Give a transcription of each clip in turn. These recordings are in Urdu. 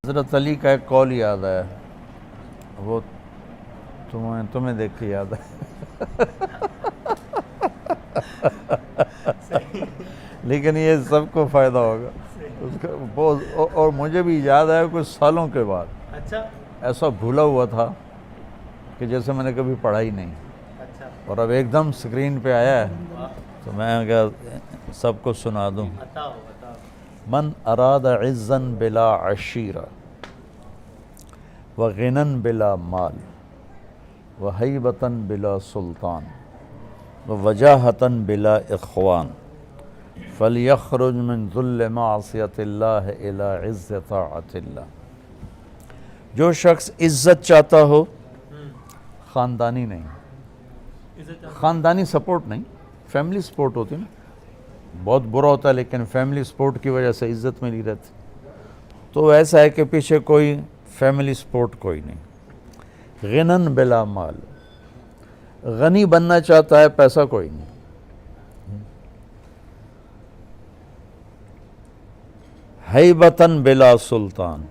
حضرت علی کا ایک قول یاد ہے، وہ تمہیں دیکھ کے یاد ہے لیکن یہ سب کو فائدہ ہوگا اس کا بہت، اور مجھے بھی یاد ہے کچھ سالوں کے بعد اچھا ایسا بھولا ہوا تھا کہ جیسے میں نے کبھی پڑھا ہی نہیں، اچھا اور اب ایک دم سکرین پہ آیا ہے تو میں کیا سب کو سنا دوں۔ بتاؤ من اراد عزا بلا عشیرہ وغنى بلا مال وہیبة بلا سلطان ووجاہة بلا اخوان فلیخرج من ذل معصیۃ اللہ الی عز طاعت اللہ۔ جو شخص عزت چاہتا ہو، خاندانی نہیں، خاندانی سپورٹ نہیں، فیملی سپورٹ ہوتی نا، بہت برا ہوتا ہے لیکن فیملی سپورٹ کی وجہ سے عزت ملی رہتی، تو ایسا ہے کہ پیچھے کوئی فیملی سپورٹ کوئی نہیں۔ غنن بلا مال، غنی بننا چاہتا ہے، پیسہ کوئی نہیں۔ ہیبتن بلا سلطان،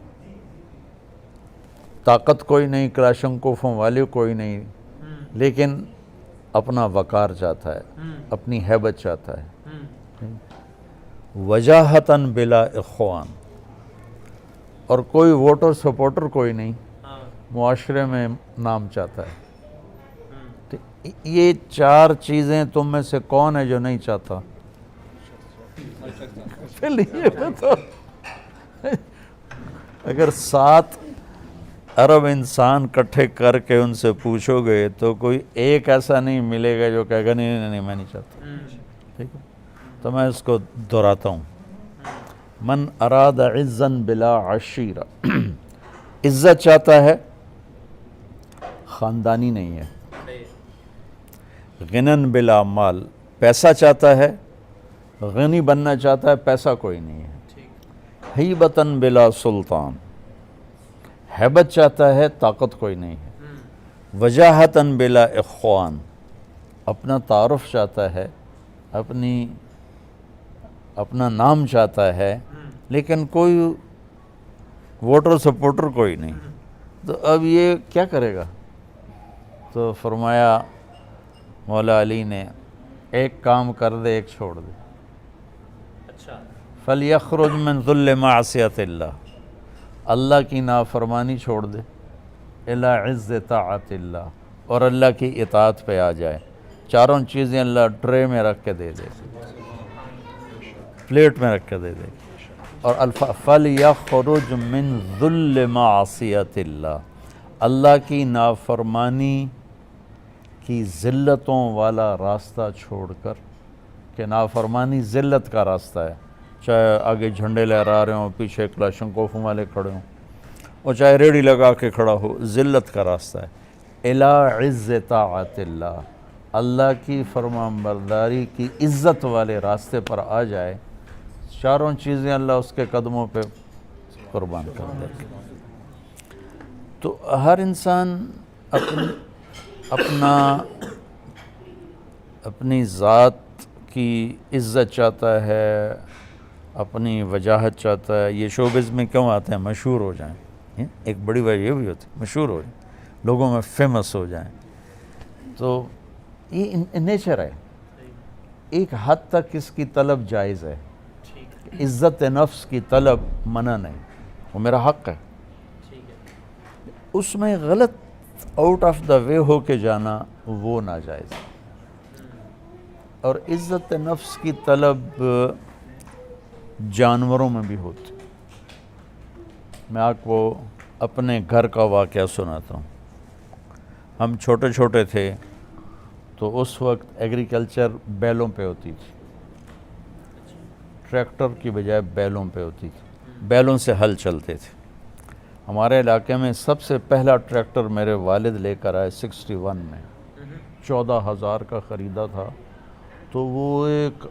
طاقت کوئی نہیں، کلاشنکوفوں والے کوئی نہیں، لیکن اپنا وقار چاہتا ہے، اپنی ہیبت چاہتا ہے۔ وجاہتن بلا اخوان، اور کوئی ووٹر سپورٹر کوئی نہیں، معاشرے میں نام چاہتا ہے۔ تو یہ چار چیزیں تم میں سے کون ہے جو نہیں چاہتا؟ پھر یہ بتاؤ، اگر 7 ارب انسان کٹھے کر کے ان سے پوچھو گے تو کوئی ایک ایسا نہیں ملے گا جو کہے گا نہیں میں نہیں چاہتا۔ ٹھیک ہے، تو میں اس کو دہراتا ہوں۔ من اراد عزا بلا عشیرہ، عزت چاہتا ہے، خاندانی نہیں ہے۔ غنن بلا مال، پیسہ چاہتا ہے، غنی بننا چاہتا ہے، پیسہ کوئی نہیں ہے۔ ہیبتن بلا سلطان، ہیبت چاہتا ہے، طاقت کوئی نہیں ہے۔ وجاہتن بلا اخوان، اپنا تعارف چاہتا ہے، اپنا نام چاہتا ہے، لیکن کوئی ووٹر سپورٹر کوئی نہیں، تو اب یہ کیا کرے گا؟ تو فرمایا مولا علی نے، ایک کام کر دے، ایک چھوڑ دے۔ اچھا، فلیخرج من ذل معصیۃ اللہ، اللہ کی نافرمانی چھوڑ دے، الی عز طاعت اللہ، اور اللہ کی اطاعت پہ آ جائے۔ چاروں چیزیں اللہ ٹرے میں رکھ کے دے دے، پلیٹ میں رکھ کے دے دے۔ اور فلیخرج من ذل معصیۃ اللہ، اللہ کی نافرمانی کی ذلتوں والا راستہ چھوڑ کر، کہ نافرمانی ذلت کا راستہ ہے، چاہے آگے جھنڈے لہرا رہے ہوں، پیچھے کلاشنکوفوں والے کھڑے ہوں، اور چاہے ریڑھی لگا کے کھڑا ہو، ذلت کا راستہ ہے۔ الی عز طاعت اللہ، اللہ کی فرمان برداری کی عزت والے راستے پر آ جائے، چاروں چیزیں اللہ اس کے قدموں پہ قربان کر دے۔ تو ہر انسان اپنی ذات کی عزت چاہتا ہے، اپنی وجاہت چاہتا ہے۔ یہ شوبز میں کیوں آتے ہیں؟ مشہور ہو جائیں، ایک بڑی وجہ یہ بھی ہوتی ہے، مشہور ہو جائیں، لوگوں میں فیمس ہو جائیں۔ تو یہ نیچر ہے، ایک حد تک اس کی طلب جائز ہے، عزت نفس کی طلب منع نہیں، وہ میرا حق ہے۔ اس میں غلط آؤٹ آف دا وے ہو کے جانا وہ ناجائز ہے۔ اور عزت نفس کی طلب جانوروں میں بھی ہوتی۔ میں آپ کو اپنے گھر کا واقعہ سناتا ہوں۔ ہم چھوٹے چھوٹے تھے تو اس وقت ایگریکلچر بیلوں پہ ہوتی تھی، ٹریکٹر کی بجائے بیلوں پہ ہوتی تھی، بیلوں سے ہل چلتے تھے۔ ہمارے علاقے میں سب سے پہلا ٹریکٹر میرے والد لے کر آئے 61 میں، 14,000 کا خریدا تھا۔ تو وہ ایک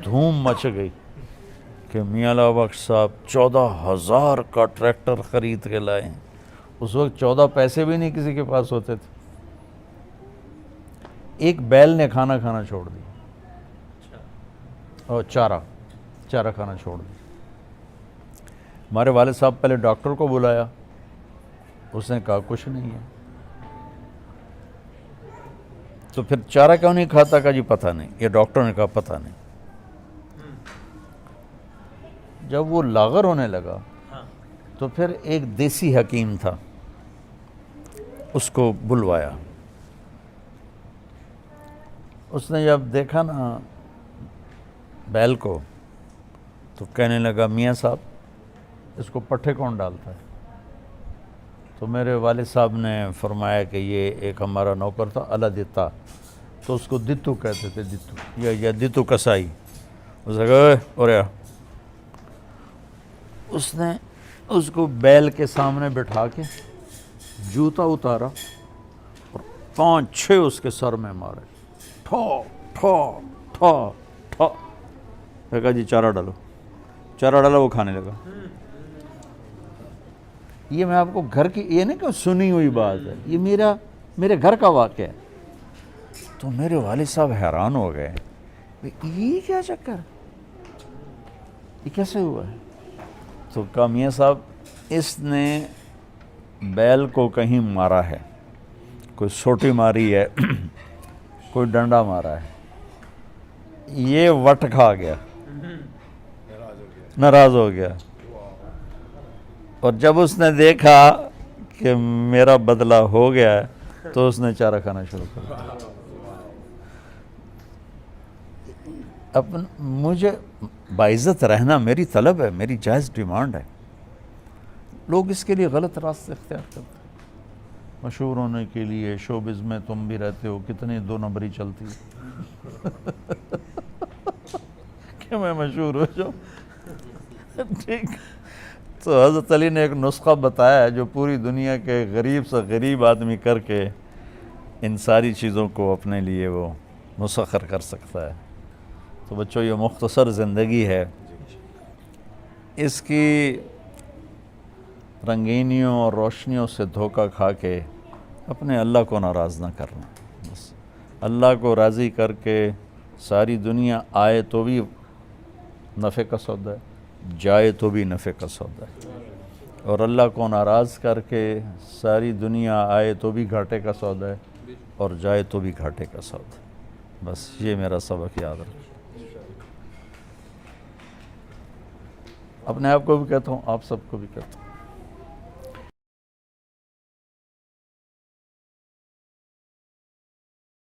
دھوم مچ گئی کہ میاں اللہ بخش صاحب 14,000 کا ٹریکٹر خرید کے لائے ہیں۔ اس وقت 14 پیسے بھی نہیں کسی کے پاس ہوتے تھے۔ ایک بیل نے کھانا چھوڑ دیا، اور چارہ کھانا چھوڑ دیا۔ ہمارے والد صاحب پہلے ڈاکٹر کو بلایا، اس نے کہا کچھ نہیں ہے۔ تو پھر چارہ کیوں نہیں کھاتا؟ کہا جی پتہ نہیں، یہ ڈاکٹر نے کہا پتہ نہیں۔ جب وہ لاغر ہونے لگا تو پھر ایک دیسی حکیم تھا، اس کو بلوایا۔ اس نے جب دیکھا نا بیل کو تو کہنے لگا میاں صاحب اس کو پٹھے کون ڈالتا ہے؟ تو میرے والد صاحب نے فرمایا کہ یہ ایک ہمارا نوکر تھا الادتا، تو اس کو دتو کہتے تھے، دتو یا دتو کسائی۔ اس نے کہا اور اس نے اس کو بیل کے سامنے بٹھا کے جوتا اتارا اور 5-6 اس کے سر میں مارے، ٹھو ٹھو ٹھو ٹھو۔ میں کہا جی چارہ ڈالو، چارہ ڈالا، وہ کھانے لگا۔ یہ میں آپ کو گھر کی، یہ نہیں کہ سنی ہوئی بات ہے، یہ میرے گھر کا واقعہ ہے۔ تو میرے والد صاحب حیران ہو گئے، یہ کیا چکر، یہ کیسے ہوا ہے؟ تو کہا میاں صاحب اس نے بیل کو کہیں مارا ہے، کوئی سوٹی ماری ہے، کوئی ڈنڈا مارا ہے، یہ وٹ کھا گیا، ناراض ہو گیا، اور جب اس نے دیکھا کہ میرا بدلہ ہو گیا ہے تو اس نے چارہ کھانا شروع کر دیا۔ مجھے باعزت رہنا میری طلب ہے، میری جائز ڈیمانڈ ہے۔ لوگ اس کے لیے غلط راستے اختیار کرتے ہیں، مشہور ہونے کے لیے۔ شوبز میں تم بھی رہتے ہو، کتنی 2 نمبری چلتی ہے کہ میں مشہور ہو جاؤں، ٹھیک۔ تو حضرت علی نے ایک نسخہ بتایا ہے جو پوری دنیا کے غریب سے غریب آدمی کر کے ان ساری چیزوں کو اپنے لیے وہ مسخر کر سکتا ہے۔ تو بچوں یہ مختصر زندگی ہے، اس کی رنگینیوں اور روشنیوں سے دھوکہ کھا کے اپنے اللہ کو ناراض نہ کرنا۔ بس اللہ کو راضی کر کے ساری دنیا آئے تو بھی نفع کا سودا ہے، جائے تو بھی نفع کا سودا ہے، اور اللہ کو ناراض کر کے ساری دنیا آئے تو بھی گھاٹے کا سودا ہے، اور جائے تو بھی گھاٹے کا سودا ہے۔ بس یہ میرا سبق یاد رکھیں۔ اپنے آپ کو بھی کہتا ہوں، آپ سب کو بھی کہتا ہوں۔